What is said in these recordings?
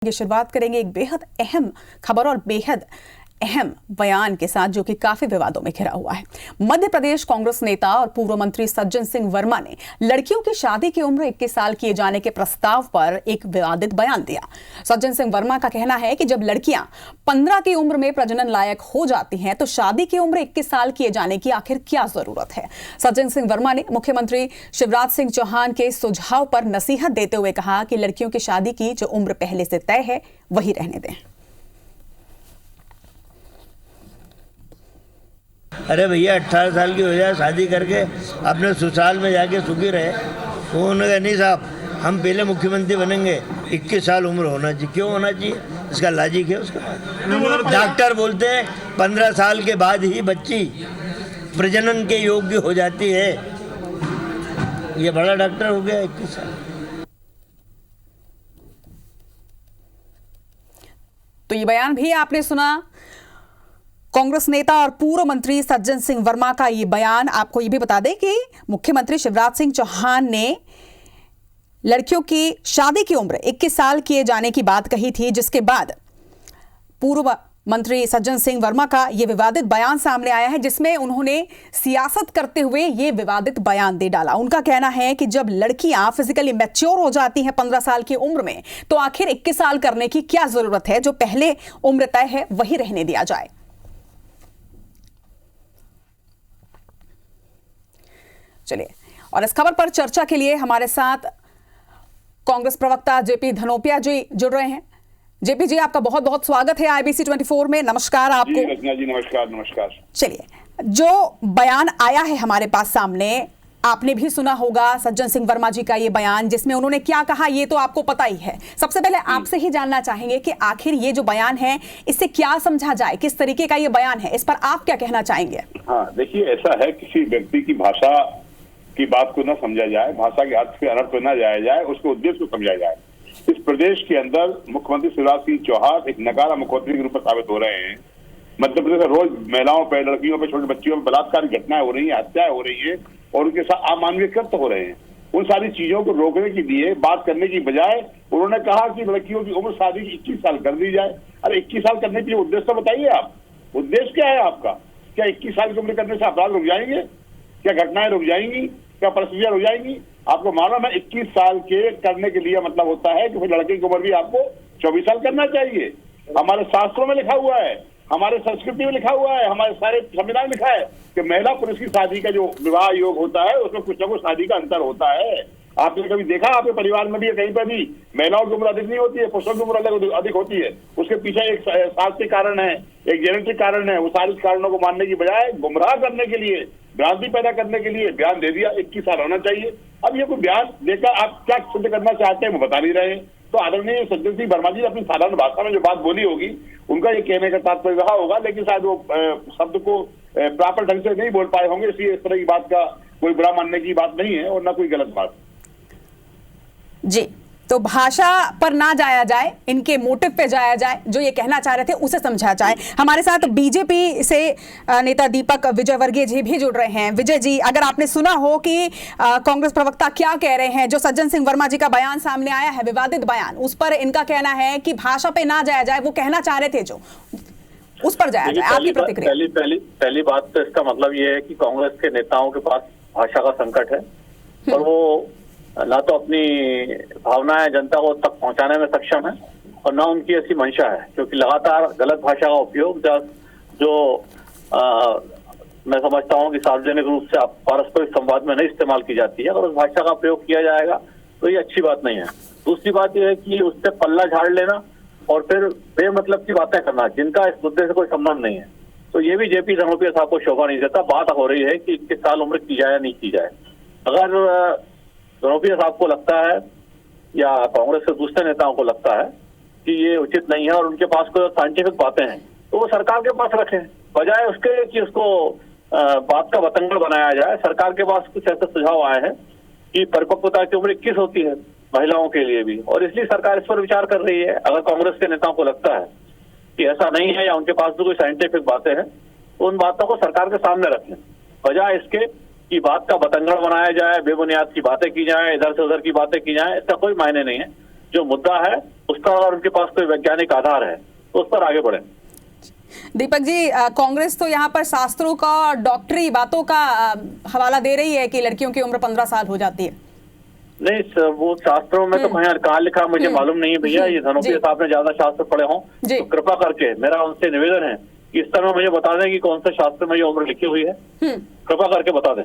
की शुरुआत करेंगे एक बेहद अहम खबर और बेहद अहम बयान के साथ जो कि काफी विवादों में घिरा हुआ है। मध्य प्रदेश कांग्रेस नेता और पूर्व मंत्री सज्जन सिंह वर्मा ने लड़कियों की शादी की उम्र 21 साल किए जाने के प्रस्ताव पर एक विवादित बयान दिया। सज्जन सिंह वर्मा का कहना है कि जब लड़कियां 15 की उम्र में प्रजनन लायक हो जाती हैं तो शादी की उम्र 21 साल किए जाने की आखिर क्या जरूरत है। सज्जन सिंह वर्मा ने मुख्यमंत्री शिवराज सिंह चौहान के सुझाव पर नसीहत देते हुए कहा कि लड़कियों की शादी की जो उम्र पहले से तय है वही रहने दें। अरे भैया 18 साल की हो जाए शादी करके अपने ससुराल में जाके सुखी रहे। वो उन्होंने कहा नहीं साहब, हम पहले मुख्यमंत्री बनेंगे, 21 साल उम्र होना चाहिए। क्यों होना चाहिए? इसका लॉजिक है उसका। डॉक्टर बोलते हैं 15 साल के बाद ही बच्ची प्रजनन के योग्य हो जाती है। ये बड़ा डॉक्टर हो गया 21 साल। तो ये बयान भी आपने सुना, कांग्रेस नेता और पूर्व मंत्री सज्जन सिंह वर्मा का ये बयान। आपको ये भी बता दें कि मुख्यमंत्री शिवराज सिंह चौहान ने लड़कियों की शादी की उम्र 21 साल किए जाने की बात कही थी, जिसके बाद पूर्व मंत्री सज्जन सिंह वर्मा का यह विवादित बयान सामने आया है, जिसमें उन्होंने सियासत करते हुए यह विवादित बयान दे डाला। उनका कहना है कि जब लड़कियां फिजिकली मैच्योर हो जाती हैं 15 साल की उम्र में, तो आखिर 21 साल करने की क्या जरूरत है। जो पहले उम्र तय है वही रहने दिया जाए। चलिए, और इस खबर पर चर्चा के लिए हमारे साथ कांग्रेस प्रवक्ता जेपी धनोपिया जी जुड़ रहे हैं। जेपी जी, आपका बहुत बहुत स्वागत है IBC 24 में। नमस्कार आपको। रचना जी नमस्कार। नमस्कार। चलिए, जो बयान आया है हमारे पास सामने, आपने भी सुना होगा सज्जन सिंह वर्मा जी का ये बयान, जिसमें उन्होंने क्या कहा ये तो आपको पता ही है। सबसे पहले आपसे ही जानना चाहेंगे कि आखिर ये जो बयान है इससे क्या समझा जाए, किस तरीके का ये बयान है, इस पर आप क्या कहना चाहेंगे? हाँ, देखिए, ऐसा है, किसी व्यक्ति की भाषा की बात को न समझा जाए, भाषा के अर्थ के अनर्थ न जाया जाए, उसके उद्देश्य को समझा जाए। इस प्रदेश के अंदर मुख्यमंत्री शिवराज सिंह चौहान एक नकारा मुख्यमंत्री के रूप में साबित हो रहे हैं। मध्य प्रदेश में रोज महिलाओं पे, लड़कियों पे, छोटे बच्चियों पे बलात्कार की घटनाएं हो रही है, हत्याएं हो रही है और उनके साथ अमानवीय कृत्य हो रहे हैं। उन सारी चीजों को रोकने के लिए बात करने की बजाय उन्होंने कहा कि लड़कियों की उम्र शादी की 21 साल कर दी जाए। अरे 21 साल करने के लिए उद्देश्य तो बताइए आप, उद्देश्य क्या है आपका? क्या 21 साल की उम्र करने से अपराध रुक जाएंगे? क्या घटनाएं रुक जाएंगी? क्या परिस्थितियां रुक जाएंगी? आपको मालूम है 21 साल के करने के लिए मतलब होता है कि फिर लड़के की उम्र भी आपको 24 साल करना चाहिए। हमारे शास्त्रों में लिखा हुआ है, हमारे संस्कृति में लिखा हुआ है, हमारे सारे संविधान में लिखा है कि महिला पुरुष की शादी का जो विवाह योग होता है उसमें कुछ न कुछ शादी का अंतर होता है। आपने कभी देखा आपके परिवार में भी कहीं पर भी महिलाओं की उम्र अधिक नहीं होती है, पुरुषों की उम्र अधिक होती है? उसके पीछे एक शास्त्रीय कारण है, एक जेनेटिक कारण है। वो सारे कारणों को मानने की बजाय गुमराह करने के लिए, भ्रांति पैदा करने के लिए बयान दे दिया 21 साल होना चाहिए। अब ये कोई बयान देकर आप क्या सिद्ध करना चाहते हैं वो बता नहीं रहे। तो आदरणीय सज्जन सिंह वर्मा जी ने अपनी साधारण भाषा में जो बात बोली होगी, उनका ये कहने का तात्पर्य रहा होगा, लेकिन शायद वो शब्द को प्रॉपर ढंग से नहीं बोल पाए होंगे, इसलिए इस तरह की बात का कोई बुरा मानने की बात नहीं है और ना कोई गलत बात जी। तो भाषा पर ना जाया जाए, इनके मोटिव पे जाया जाए, जो ये कहना चाह रहे थे उसे समझा जाए। हमारे साथ बीजेपी से नेता दीपक विजयवर्गीय जी भी जुड़ रहे हैं। विजय जी, अगर आपने सुना हो कि कांग्रेस प्रवक्ता क्या कह रहे हैं, जो सज्जन सिंह वर्मा जी का बयान सामने आया है, विवादित बयान, उस पर इनका कहना है कि भाषा पे ना जाया जाए, वो कहना चाह रहे थे जो उस पर जाया जाए। आपकी प्रतिक्रिया? पहली बात तो इसका मतलब ये है कि कांग्रेस के नेताओं के पास भाषा का संकट है और वो ना तो अपनी भावनाएं जनता को तक पहुंचाने में सक्षम है और ना उनकी ऐसी मंशा है, क्योंकि लगातार गलत भाषा का उपयोग जो मैं समझता हूं कि सार्वजनिक रूप से पारस्परिक संवाद में नहीं इस्तेमाल की जाती है, अगर उस भाषा का प्रयोग किया जाएगा तो ये अच्छी बात नहीं है। दूसरी बात यह है कि उससे पल्ला झाड़ लेना और फिर बेमतलब की बातें करना जिनका इस मुद्दे से कोई संबंध नहीं है, तो ये भी जेपी धनोपिया साहब को शोभा नहीं देता। बात हो रही है कि 21 साल उम्र की जाए या नहीं की जाए। अगर धनोपिया साहब को लगता है या कांग्रेस के दूसरे नेताओं को लगता है कि ये उचित नहीं है और उनके पास कोई साइंटिफिक बातें हैं, तो वो सरकार के पास रखें, बजाय उसके कि उसको बात का बतंगड़ बनाया जाए। सरकार के पास कुछ ऐसे सुझाव आए हैं कि परिपक्वता की उम्र 21 होती है महिलाओं के लिए भी, और इसलिए सरकार इस पर विचार कर रही है। अगर कांग्रेस के नेताओं को लगता है कि ऐसा नहीं है या उनके पास भी कोई साइंटिफिक बातें हैं, तो उन बातों को सरकार के सामने रखें, बजाय इसके कि बात का बतंगड़ बनाया जाए, बेबुनियाद की बातें की जाए, इधर से उधर की बातें की जाए। इसका कोई मायने नहीं है। जो मुद्दा है उसका अगर उनके पास कोई वैज्ञानिक आधार है तो उस पर आगे बढ़े। दीपक जी, कांग्रेस तो यहाँ पर शास्त्रों का और डॉक्टरी बातों का हवाला दे रही है कि लड़कियों की उम्र 15 साल हो जाती है। नहीं सर, वो शास्त्रों में तो कहाँ लिखा मुझे मालूम नहीं है भैया। ये धनोपिया साहब ने ज्यादा शास्त्र पढ़े हों तो कृपा करके मेरा उनसे निवेदन है कि इस तरह मुझे बता दें कि कौन से शास्त्र में ये उम्र लिखी हुई है, कृपा करके बता दें।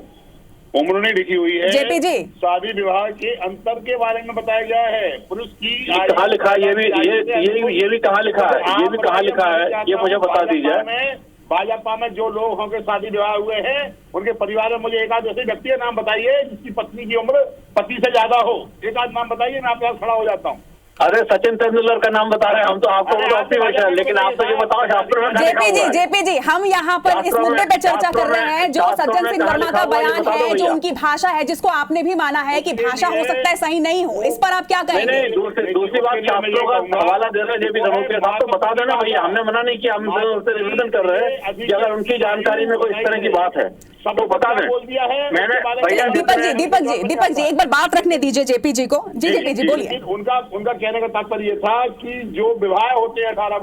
उम्र नहीं लिखी हुई है, जेपी जी शादी विवाह के अंतर के बारे में बताया गया है। पुरुष की कहाँ लिखा है, ये भी कहाँ लिखा है, ये भी कहाँ लिखा है, ये मुझे बता दीजिए। भाजपा में जो लोग होंगे शादी विवाह हुए हैं उनके परिवार में मुझे एक आध ऐसे व्यक्ति का नाम बताइए जिसकी पत्नी की उम्र 25 से ज्यादा हो। एक आध नाम बताइए, मैं आपके पास खड़ा हो जाता हूँ। अरे सचिन तेंदुलकर का नाम बता रहे हैं हम तो, आपको है, लेकिन आप तो ये बताओ शास्त्रों में। जेपी जी हम यहाँ पर इस मुद्दे पे चर्चा कर रहे हैं जो सज्जन सिंह वर्मा का बयान है, जो उनकी भाषा है, जिसको आपने भी माना है कि भाषा हो सकता है सही नहीं हो, इस पर आप क्या कहेंगे? दूसरी बात, शास्त्रों का हवाला दे रहे हैं जेपी धनोपिया साहब, तो बता देना भैया, हमने मना नहीं किया, हम उनसे निवेदन कर रहे हैं कि अगर उनकी जानकारी में कोई इस तरह की बात है तो बता दें। मैंने दीपक जी एक बार बात रखने दीजिए जेपी जी को। जी जेपी जी बोलिए। उनका कहने का तात्पर्य ये था कि जो विवाह होते हैं 18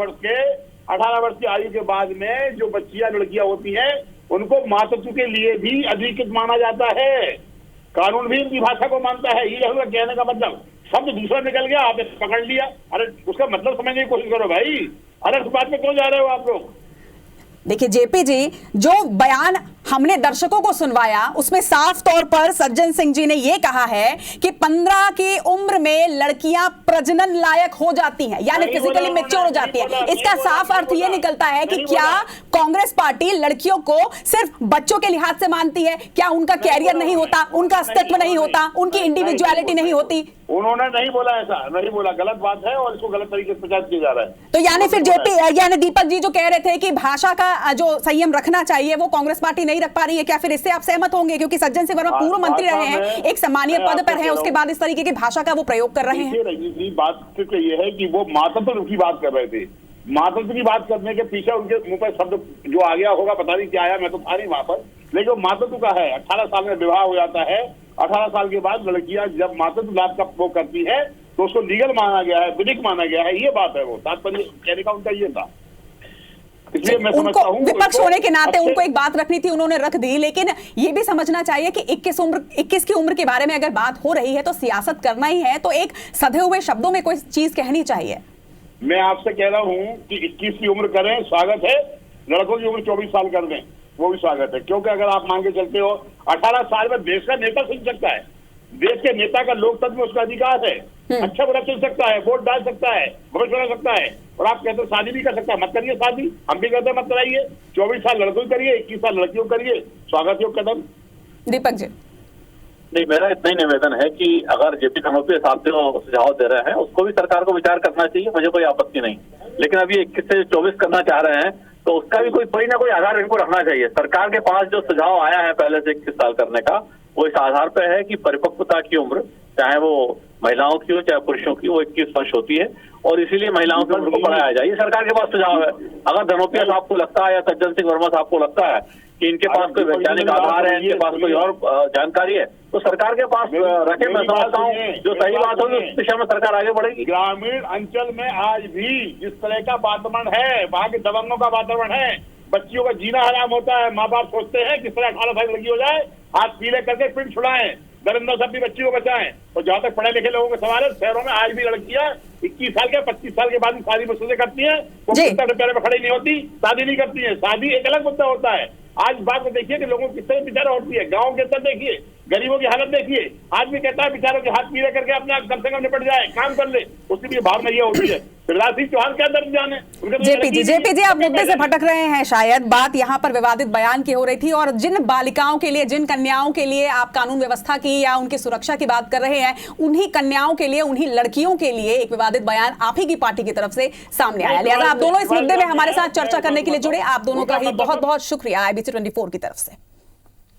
वर्ष की आयु के बाद में जो बच्चियां लड़कियां होती हैं उनको मातृत्व के लिए भी अधिकृत माना जाता है। कानून भी उनकी भाषा को मानता है। ये उनका कहने का मतलब। शब्द दूसरा निकल गया, आपने पकड़ लिया। अरे उसका मतलब समझने की कोशिश करो भाई। अरे उस बात में क्यों जा रहे हो आप लोग? देखिए जेपी जी, जो बयान हमने दर्शकों को सुनवाया उसमें साफ तौर पर सज्जन सिंह जी ने यह कहा है कि 15 की उम्र में लड़कियां प्रजनन लायक हो जाती हैं, यानी फिजिकली मैच्योर हो जाती है। इसका साफ अर्थ यह निकलता है कि क्या कांग्रेस पार्टी लड़कियों को सिर्फ बच्चों के लिहाज से मानती है? क्या उनका कैरियर नहीं होता, उनका अस्तित्व नहीं होता, उनकी इंडिविजुअलिटी नहीं होती? उन्होंने नहीं बोला, ऐसा नहीं बोला, गलत बात है और इसको गलत तरीके से प्रचार किया जा रहा है। तो यानी फिर यानी दीपक जी जो कह रहे थे कि भाषा का जो संयम रखना चाहिए वो कांग्रेस पार्टी नहीं रख पा रही है, क्या फिर इससे आप सहमत होंगे? क्योंकि सज्जन सिंह वर्मा पूर्व मंत्री रहे हैं, एक सम्मानीय पद पर हैं, उसके बाद इस तरीके की भाषा का वो प्रयोग कर रहे हैं। बात सिर्फ ये है कि वो मातृत्व की बात कर रहे थे। मातृत्व की बात करने के पीछे उनके मुंह पर शब्द जो आ गया होगा, पता नहीं क्या आया, मैं तो था नहीं वहां पर, लेकिन मातृत्व का है। 18 साल में विवाह हो जाता है। 18 साल के बाद लड़कियां जब मातृत्व लाभ का वो करती है तो उसको लीगल माना गया है, विधिक माना गया है। ये बात है, वो तात्पर्य कहने का उनका ये था। इसलिए मैं समझता हूं विपक्ष होने के नाते उनको एक बात रखनी थी, उन्होंने रख दी। लेकिन ये भी समझना चाहिए कि 21 की उम्र के बारे में अगर बात हो रही है तो सियासत करना ही है, तो एक सधे हुए शब्दों में कोई चीज कहनी चाहिए। मैं आपसे कह रहा हूं कि 21 की उम्र करें, स्वागत है। लड़कों की उम्र 24 साल कर दें, वो भी स्वागत है। क्योंकि अगर आप मान के चलते हो 18 साल में देश का नेता चुन सकता है, देश के नेता का लोकतंत्र में उसका अधिकार है, अच्छा बुरा चुन सकता है, वोट डाल सकता है, भविष्य बना सकता है। और आप कहते हो शादी भी कर सकता है, मत करिए शादी। हम भी कहते हैं मत कराइए। 24 साल लड़कों करिए, 21 साल लड़कियों करिए, स्वागत योग कदम। दीपक जी नहीं, मेरा इतना ही निवेदन है कि अगर जेपी धनोपिया साहब जो सुझाव दे रहे हैं उसको भी सरकार को विचार करना चाहिए, मुझे कोई आपत्ति नहीं। लेकिन अभी 21 से 24 करना चाह रहे हैं तो उसका भी कोई ना कोई आधार इनको रखना चाहिए। सरकार के पास जो सुझाव आया है पहले से 21 साल करने का, वो इस आधार पर है कि परिपक्वता की उम्र चाहे वो महिलाओं की हो चाहे पुरुषों की, वो 21 वर्ष होती है और इसीलिए महिलाओं की उम्र को बढ़ाया जाए। ये सरकार के पास सुझाव है। अगर धनोपिया साहब को लगता है या सज्जन सिंह वर्मा साहब को लगता है कि इनके पास कोई वैज्ञानिक आधार है, इनके पास कोई और जानकारी है, तो सरकार के पास रखे। मैं समझता हूँ जो सही बात होगी उस दिशा में सरकार आगे बढ़ेगी। ग्रामीण अंचल में आज भी जिस तरह का वातावरण है, वहाँ के दबंगों का वातावरण है, बच्चियों का जीना हराम होता है। माँ बाप सोचते हैं किस तरह 18 साल लड़की हो जाए, हाथ पीले करके पिंड छुड़ाएं, दरिंदों से अपनी बच्ची को बचाएं। और जहां तक पढ़े लिखे लोगों का सवाल है, शहरों में आज भी लड़कियां 21 साल के 25 साल के बाद शादी मुझसे करती हैं, वो पैर में खड़ी नहीं होती, शादी नहीं करती है। शादी एक अलग मुद्दा होता है। आज बात में देखिए कि लोगों की किस तरह बेचारा होती है। गाँव के अंदर देखिए, गरीबों की हालत देखिए। आदमी कहता है बेचारों के हाथ पीले करके अपना कम से कम निपट जाए, काम कर ले, उसकी भी भावना ये होती है। शिवराज सिंह चौहान क्या दर्द जाने। जेपी जी आप मुद्दे से भटक रहे हैं। शायद बात यहाँ पर विवादित बयान की हो रही थी और जिन बालिकाओं के लिए, जिन कन्याओं के लिए आप कानून व्यवस्था की या उनकी सुरक्षा की बात कर रहे हैं, उन्हीं कन्याओं के लिए, उन्हीं लड़कियों के लिए एक विवादित बयान आप ही की पार्टी की तरफ से सामने आया। लिहाजा आप दोनों इस मुद्दे में हमारे साथ चर्चा करने के लिए जुड़े, आप दोनों का ही बहुत बहुत शुक्रिया IBC 24 की तरफ से।